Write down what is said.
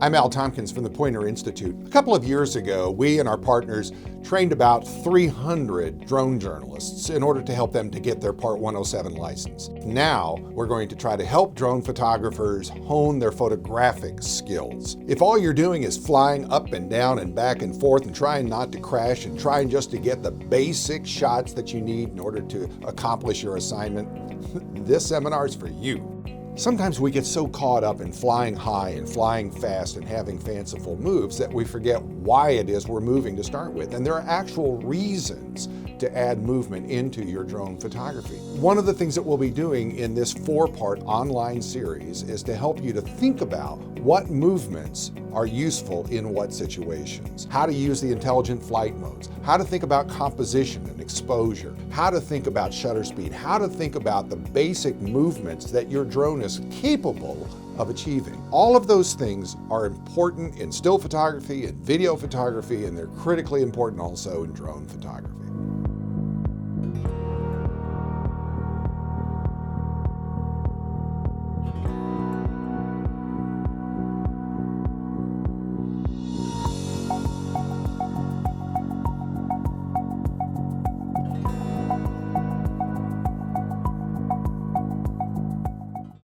I'm Tompkins from the Poynter Institute. A couple of years ago, we and our partners trained about 300 drone journalists in order to help them to get their Part 107 license. Now, we're going to try to help drone photographers hone their photographic skills. If all you're doing is flying up and down and back and forth and trying not to crash and trying just to get the basic shots that you need in order to accomplish your assignment, this seminar is for you. Sometimes we get so caught up in flying high and flying fast and having fanciful moves that we forget why it is we're moving to start with. And there are actual reasons to add movement into your drone photography. One of the things that we'll be doing in this 4-part online series is to help you to think about what movements are useful in what situations, how to use the intelligent flight modes, how to think about composition and exposure, how to think about shutter speed, how to think about the basic movements that your drone is capable of achieving. All of those things are important in still photography and video photography, and they're critically important also in drone photography.